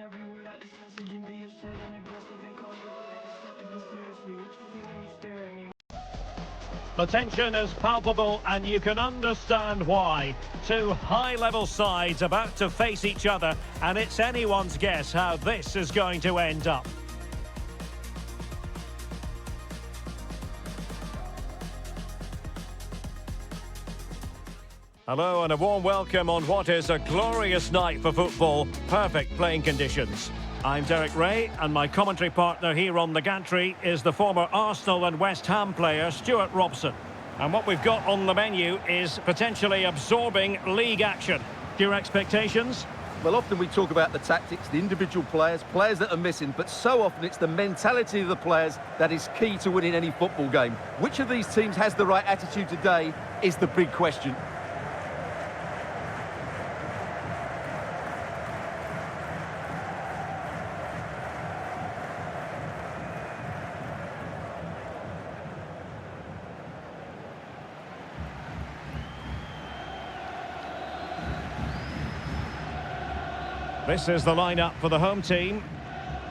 every word that this messaging be upset and aggressive and controversial. Skeptical seriously, what you see when you stare at me. The tension is palpable and you can understand why. Two high-level sides about to face each other, and it's anyone's guess how this is going to end up. Hello and a warm welcome on what is a glorious night for football. Perfect playing conditions. I'm Derek Ray, and my commentary partner here on the gantry is the former Arsenal and West Ham player Stuart Robson. And what we've got on the menu is potentially absorbing league action. Your expectations? Well, often we talk about the tactics, the individual players that are missing, but so often it's the mentality of the players that is key to winning any football game. Which of these teams has the right attitude today is the big question. This is the lineup for the home team.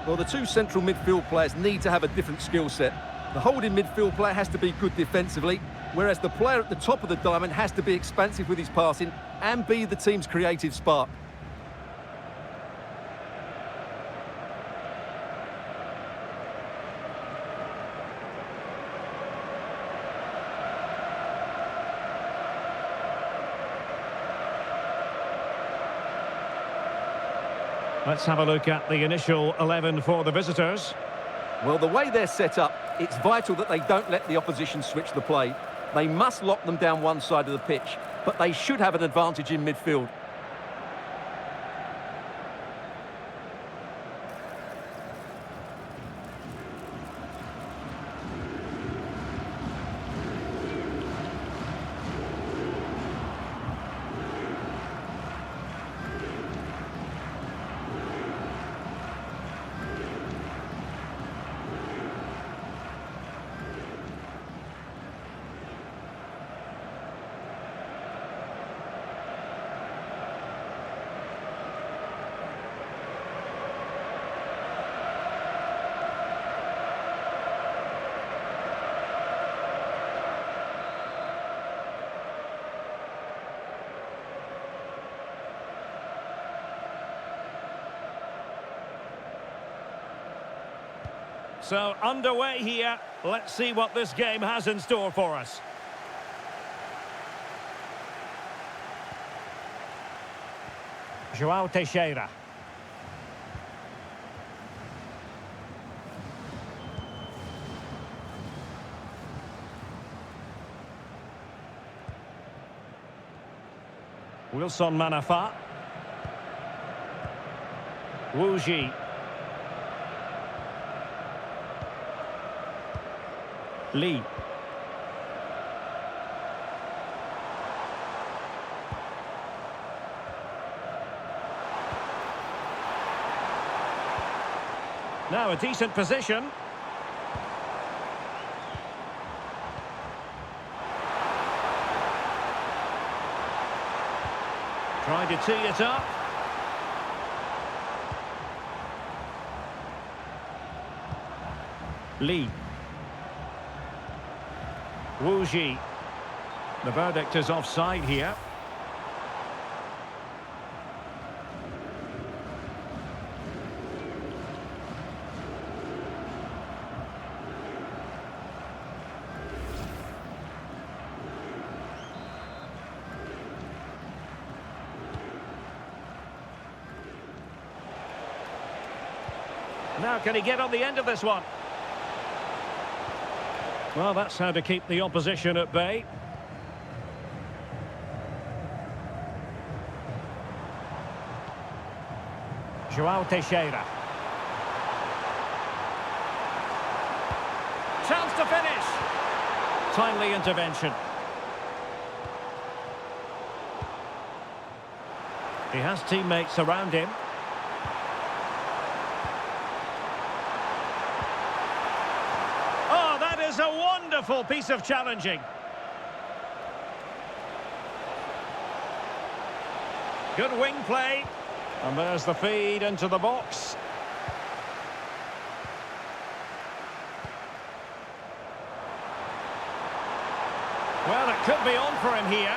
Well, the two central midfield players need to have a different skill set. The holding midfield player has to be good defensively, whereas the player at the top of the diamond has to be expansive with his passing and be the team's creative spark. Let's have a look at the initial 11 for the visitors. Well, the way they're set up, it's vital that they don't let the opposition switch the play. They must lock them down one side of the pitch, but they should have an advantage in midfield. So, underway here. Let's see what this game has in store for us. João Teixeira. Wilson Manafa. Wu Ji. Lee. Now a decent position. Trying to tee it up. Lee. Wu Ji. The verdict is offside here. Now can he get on the end of this one? Well, that's how to keep the opposition at bay. João Teixeira. Chance to finish. Timely intervention. He has teammates around him. Is a wonderful piece of challenging. Good wing play. And there's the feed into the box. Well, it could be on for him here.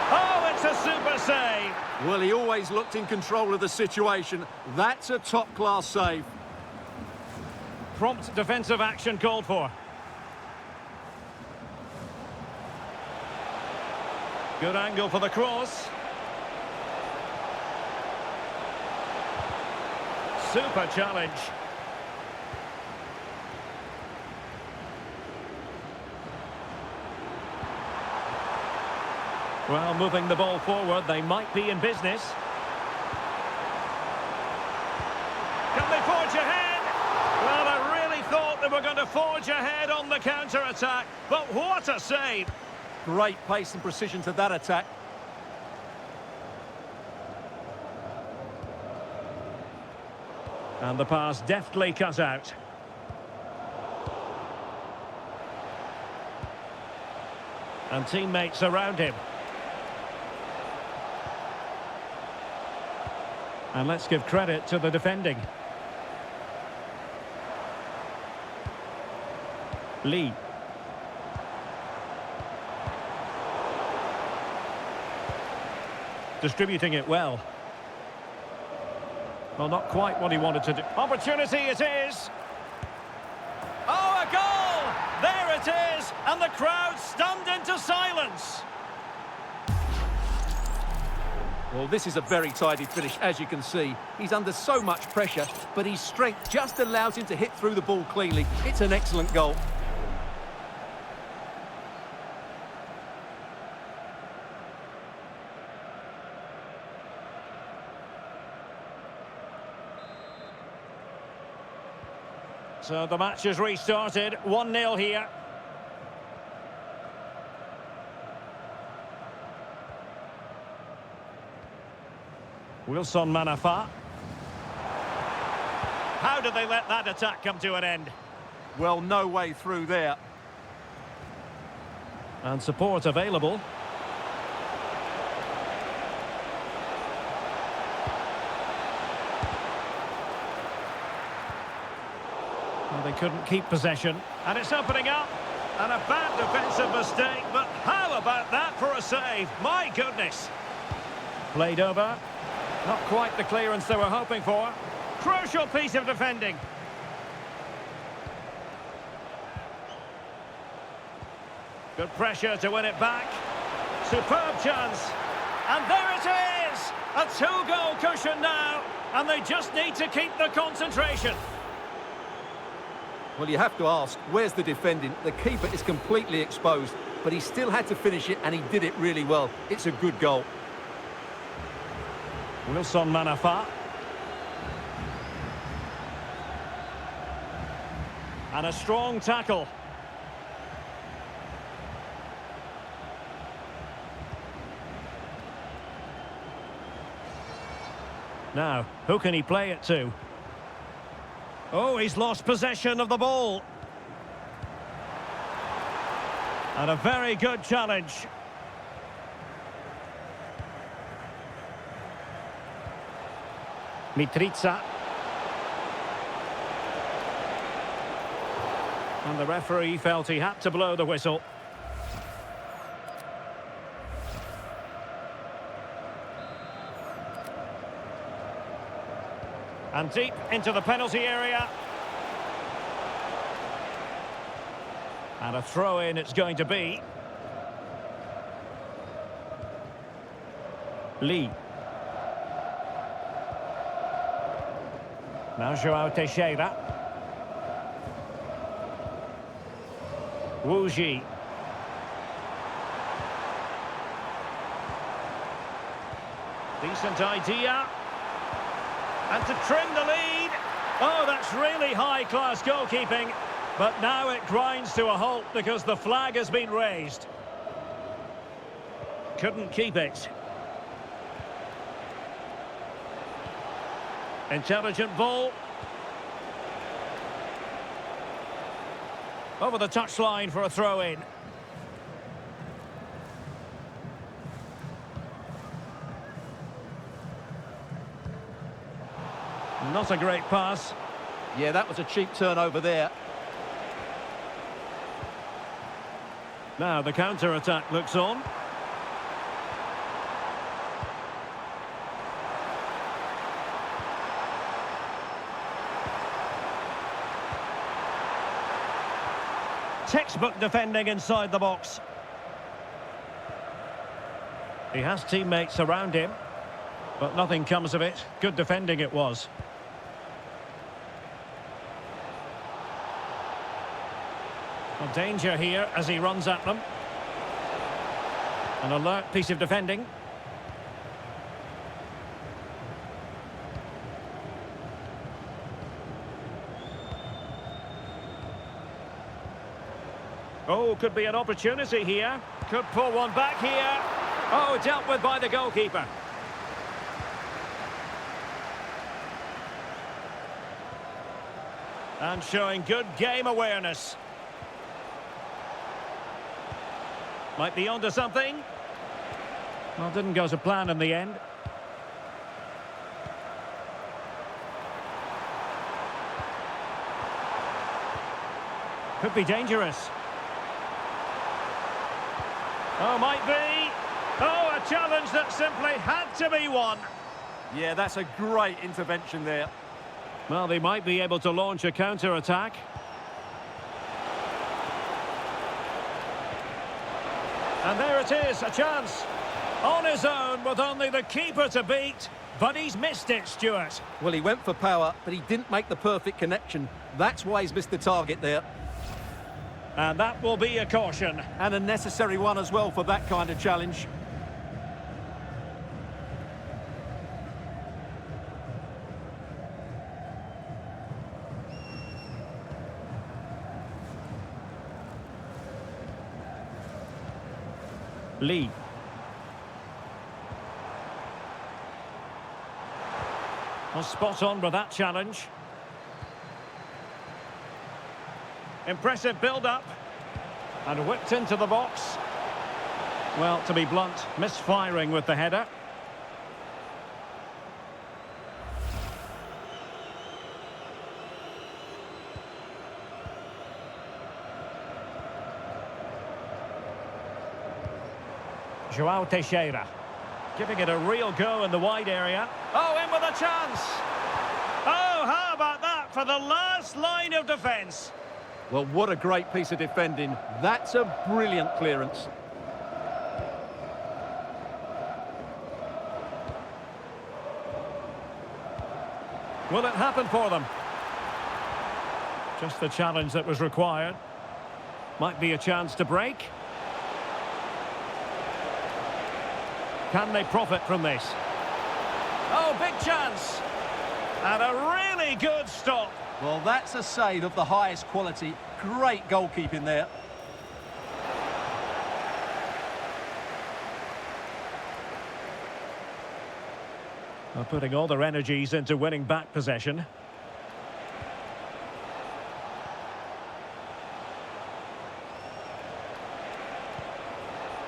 Oh, it's a super save. Well, he always looked in control of the situation. That's a top-class save. Prompt defensive action called for. Good angle for the cross. Super challenge. Well, moving the ball forward, they might be in business. Can they forge ahead? Well, I really thought they were going to forge ahead on the counter-attack, but what a save! Great pace and precision to that attack. And the pass deftly cut out. And teammates around him. And let's give credit to the defending. Lee. Distributing it well. Well, not quite what he wanted to do. Opportunity it is! Oh, a goal! There it is! And the crowd stunned into silence! Well, this is a very tidy finish, as you can see. He's under so much pressure, but his strength just allows him to hit through the ball cleanly. It's an excellent goal. So the match has restarted, 1-0 here. Wilson Manafa. How did they let that attack come to an end? Well, no way through there. And support available. Well, they couldn't keep possession. And it's opening up. And a bad defensive mistake, but how about that for a save? My goodness. Played over. Not quite the clearance they were hoping for. Crucial piece of defending. Good pressure to win it back. Superb chance. And there it is! A 2-goal cushion now. And they just need to keep the concentration. Well, you have to ask, where's the defending? The keeper is completely exposed, but he still had to finish it, and he did it really well. It's a good goal. Wilson Manafa. And a strong tackle. Now, who can he play it to? Oh, he's lost possession of the ball. And a very good challenge. Mitrica. And the referee felt he had to blow the whistle. And deep into the penalty area. And a throw-in it's going to be. Lee. Now João Teixeira. Wu Ji. Decent idea. And to trim the lead. Oh, that's really high-class goalkeeping. But now it grinds to a halt because the flag has been raised. Couldn't keep it. Intelligent ball. Over the touchline for a throw-in. Not a great pass. Yeah, that was a cheap turnover there. Now the counter-attack looks on. Textbook defending inside the box. He has teammates around him, but nothing comes of it. Good defending it was. Well, danger here as he runs at them. An alert piece of defending. Oh, could be an opportunity here. Could pull one back here. Oh, dealt with by the goalkeeper. And showing good game awareness. Might be onto something. Well, didn't go to plan in the end. Could be dangerous. Oh, might be. Oh, a challenge that simply had to be won. Yeah, that's a great intervention there. Well, they might be able to launch a counter-attack. And there it is, a chance. On his own with only the keeper to beat. But he's missed it, Stuart. Well, he went for power, but he didn't make the perfect connection. That's why he's missed the target there. And that will be a caution. And a necessary one as well for that kind of challenge. Lee. Well, spot on with that challenge. Impressive build-up. And whipped into the box. Well, to be blunt, misfiring with the header. Joao Teixeira. Giving it a real go in the wide area. Oh, in with a chance! Oh, how about that for the last line of defence? Well, what a great piece of defending. That's a brilliant clearance. Will it happen for them? Just the challenge that was required. Might be a chance to break. Can they profit from this? Oh, big chance! And a really good stop. Well, that's a save of the highest quality. Great goalkeeping there. Well, putting all their energies into winning back possession.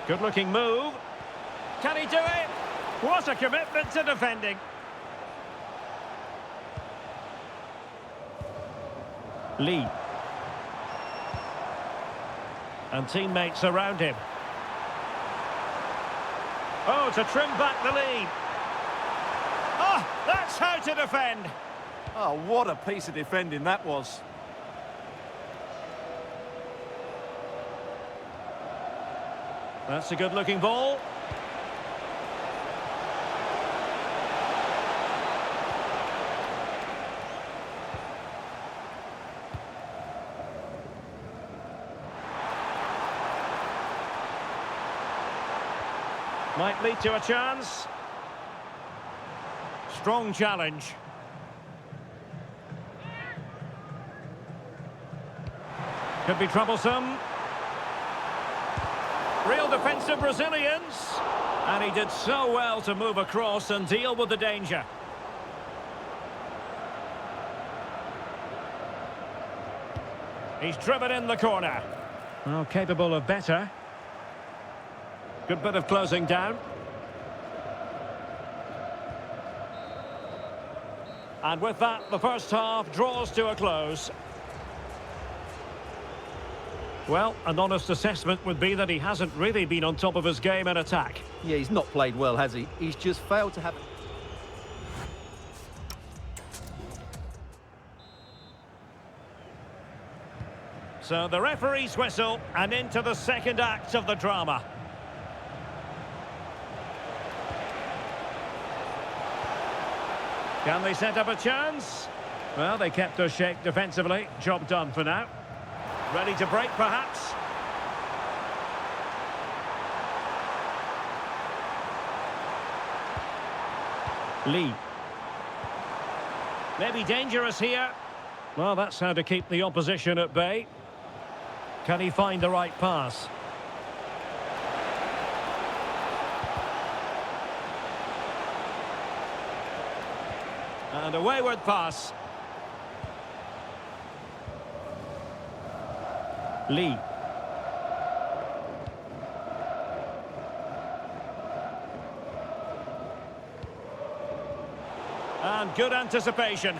Good-looking move. Can he do it? What a commitment to defending. Lee. And teammates around him. Oh, to trim back the lead. Oh, that's how to defend. Oh, what a piece of defending that was. That's a good-looking ball. Might lead to a chance. Strong challenge. Could be troublesome. Real defensive Brazilians. And he did so well to move across and deal with the danger. He's driven in the corner. Well, capable of better. Good bit of closing down. And with that, the first half draws to a close. Well, an honest assessment would be that he hasn't really been on top of his game in attack. Yeah, he's not played well, has he? He's just failed to have... So the referee's whistle, and into the second act of the drama. Can they set up a chance? Well, they kept their shape defensively. Job done for now. Ready to break, perhaps? Lee. Maybe dangerous here. Well, that's how to keep the opposition at bay. Can he find the right pass? And a wayward pass. Lee. And good anticipation.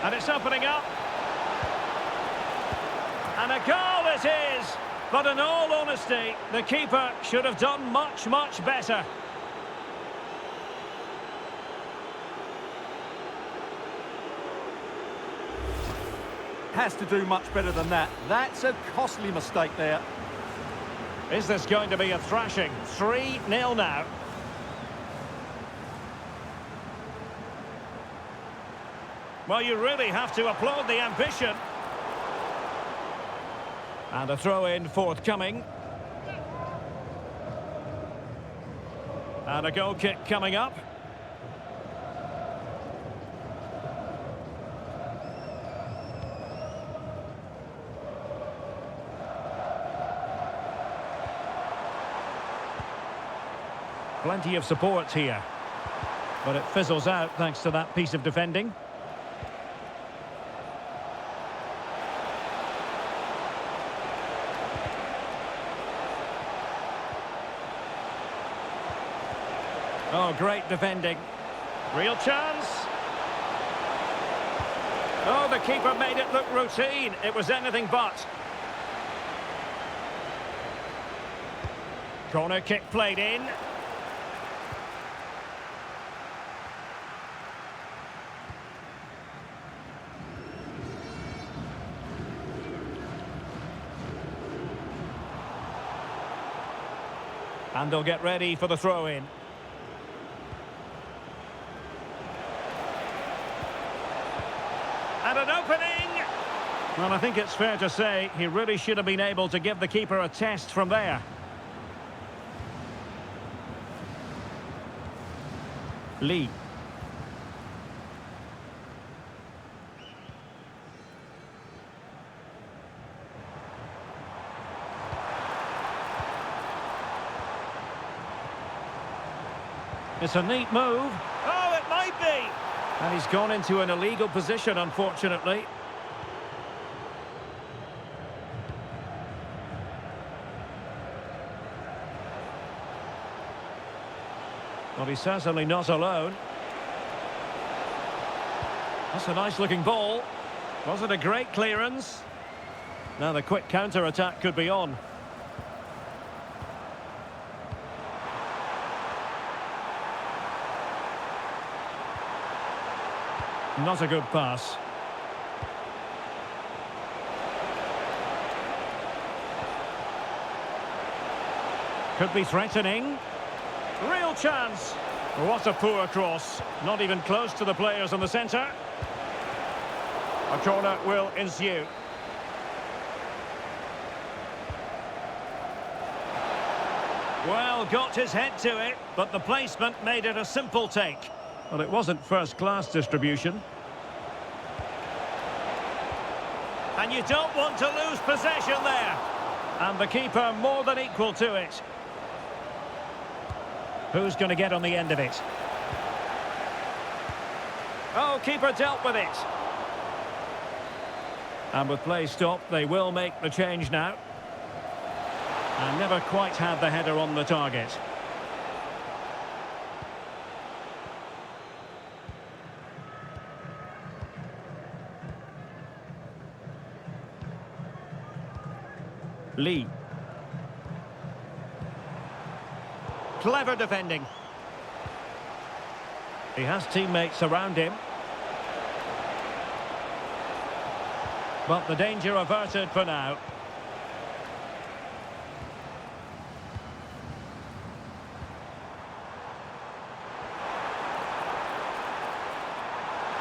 And it's opening up. And a goal it is. But in all honesty, the keeper should have done much, much better. Has to do much better than that. That's a costly mistake there. Is this going to be a thrashing? 3-0 now. Well, you really have to applaud the ambition. And a throw-in forthcoming. And a goal kick coming up. Plenty of support here. But it fizzles out thanks to that piece of defending. Oh, great defending. Real chance. Oh, the keeper made it look routine. It was anything but. Corner kick played in. And they'll get ready for the throw-in. And an opening! Well, I think it's fair to say he really should have been able to give the keeper a test from there. Lee. It's a neat move. Oh, it might be! And he's gone into an illegal position, unfortunately. Well, he's certainly not alone. That's a nice-looking ball. Was it a great clearance? Now the quick counter-attack could be on. Not a good pass. Could be threatening. Real chance. What a poor cross. Not even close to the players in the centre. A corner will ensue. Well, got his head to it, but the placement made it a simple take. Well, it wasn't first-class distribution. And you don't want to lose possession there. And the keeper more than equal to it. Who's going to get on the end of it? Oh, keeper dealt with it. And with play stopped, they will make the change now. And never quite had the header on the target. Lee. Clever defending. He has teammates around him. But the danger averted for now.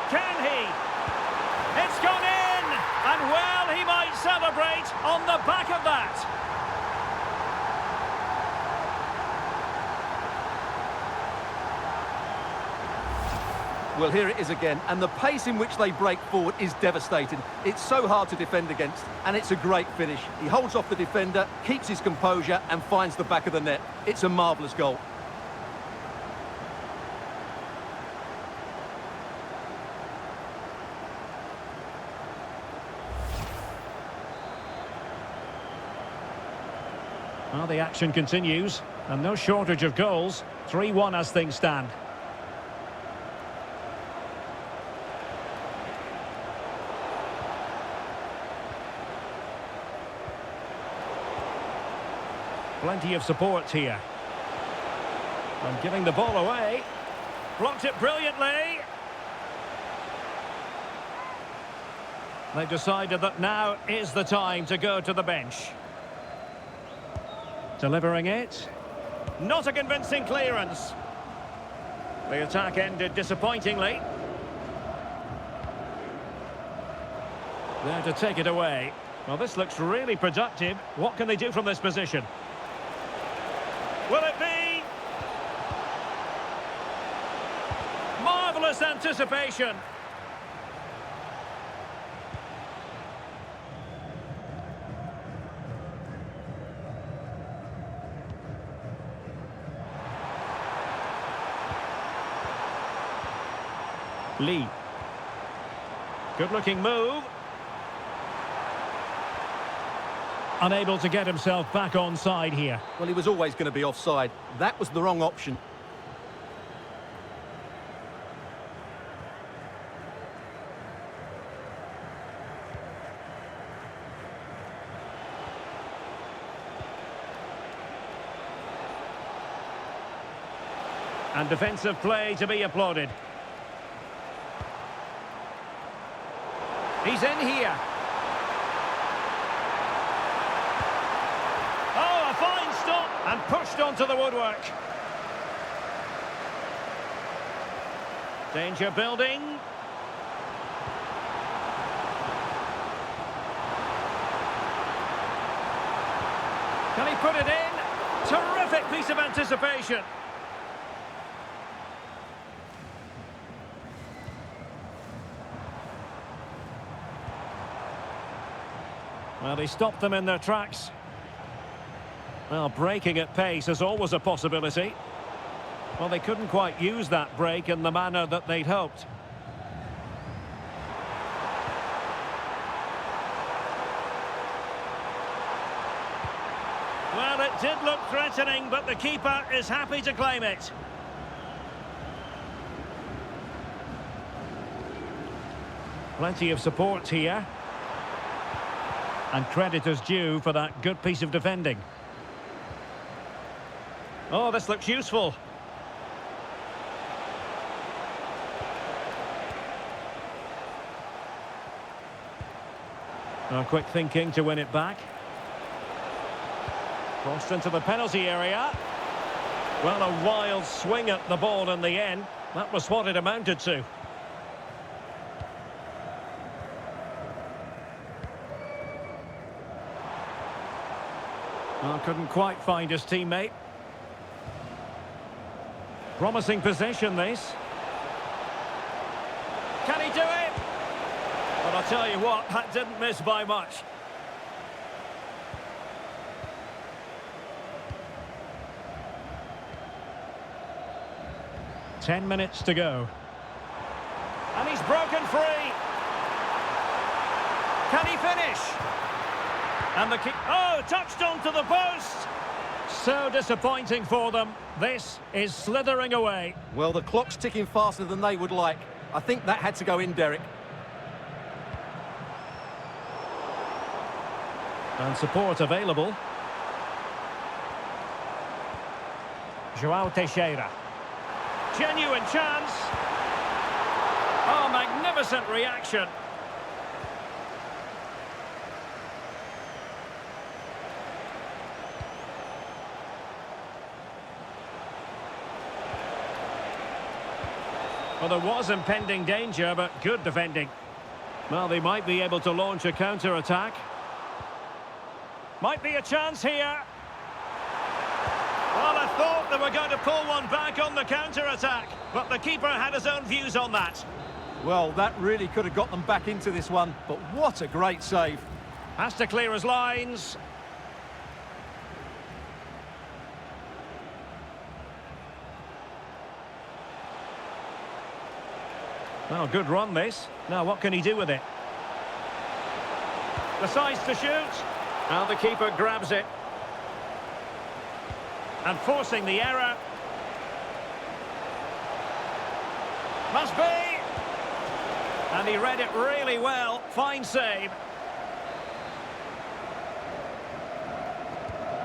Can he? It's gone in! And well, he might celebrate on the back of that. Well, here it is again, and the pace in which they break forward is devastating. It's so hard to defend against, and it's a great finish. He holds off the defender, keeps his composure, and finds the back of the net. It's a marvellous goal. Well, the action continues, and no shortage of goals. 3-1 as things stand. Plenty of support here. And giving the ball away. Blocked it brilliantly. They've decided that now is the time to go to the bench. Delivering it. Not a convincing clearance. The attack ended disappointingly. There to take it away. Well, this looks really productive. What can they do from this position? Will it be? Marvellous anticipation. Lee. Good-looking move. Unable to get himself back on side here. Well, he was always going to be offside. That was the wrong option. And defensive play to be applauded. He's in here. Oh, a fine stop and pushed onto the woodwork. Danger building. Can he put it in? Terrific piece of anticipation. Well, he stopped them in their tracks. Well, breaking at pace is always a possibility. Well, they couldn't quite use that break in the manner that they'd hoped. Well, it did look threatening, but the keeper is happy to claim it. Plenty of support here. And credit is due for that good piece of defending. Oh, this looks useful. Oh, quick thinking to win it back. Crossed into the penalty area. Well, a wild swing at the ball in the end. That was what it amounted to. Well, couldn't quite find his teammate. Promising possession, this. Can he do it? But I'll tell you what, that didn't miss by much. Ten minutes to go. And he's broken free. Can he finish? And the kick, oh, touched onto the post. So disappointing for them. This is slithering away. Well, the clock's ticking faster than they would like. I think that had to go in, Derek. And support available. João Teixeira. Genuine chance. Oh, magnificent reaction. Well, there was impending danger, but good defending. Well, they might be able to launch a counter-attack. Might be a chance here. Well, I thought they were going to pull one back on the counter-attack, but the keeper had his own views on that. Well, that really could have got them back into this one, but what a great save. Has to clear his lines. Well, good run this. Now, what can he do with it? Decides to shoot. Now the keeper grabs it. And forcing the error. Must be. And he read it really well. Fine save.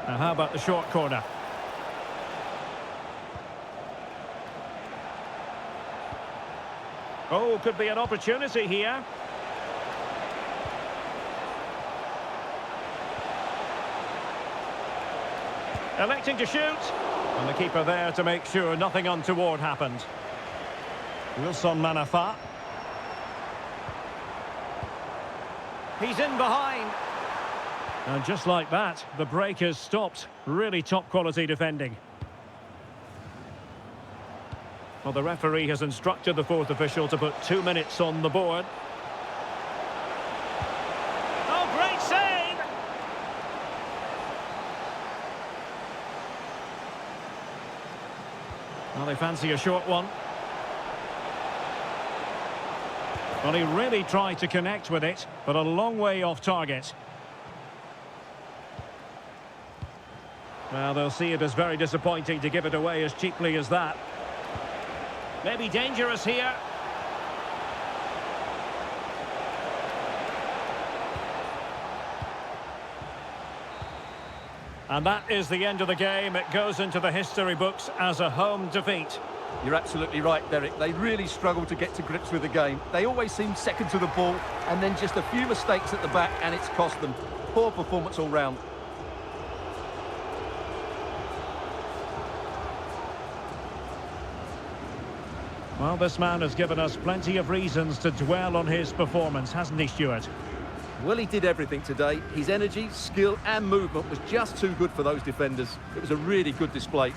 Now how about the short corner? Oh, could be an opportunity here. Electing to shoot. And the keeper there to make sure nothing untoward happened. Wilson Manafa. He's in behind. And just like that, the break has stopped. Really top quality defending. Well, the referee has instructed the fourth official to put 2 minutes on the board. Oh, great save! Well, they fancy a short one. Well, he really tried to connect with it, but a long way off target. Well, they'll see it as very disappointing to give it away as cheaply as that. Maybe dangerous here. And that is the end of the game. It goes into the history books as a home defeat. You're absolutely right, Derek. They really struggled to get to grips with the game. They always seem second to the ball, and then just a few mistakes at the back, and it's cost them. Poor performance all round. Well, this man has given us plenty of reasons to dwell on his performance, hasn't he, Stuart? Well, he did everything today. His energy, skill and movement was just too good for those defenders. It was a really good display.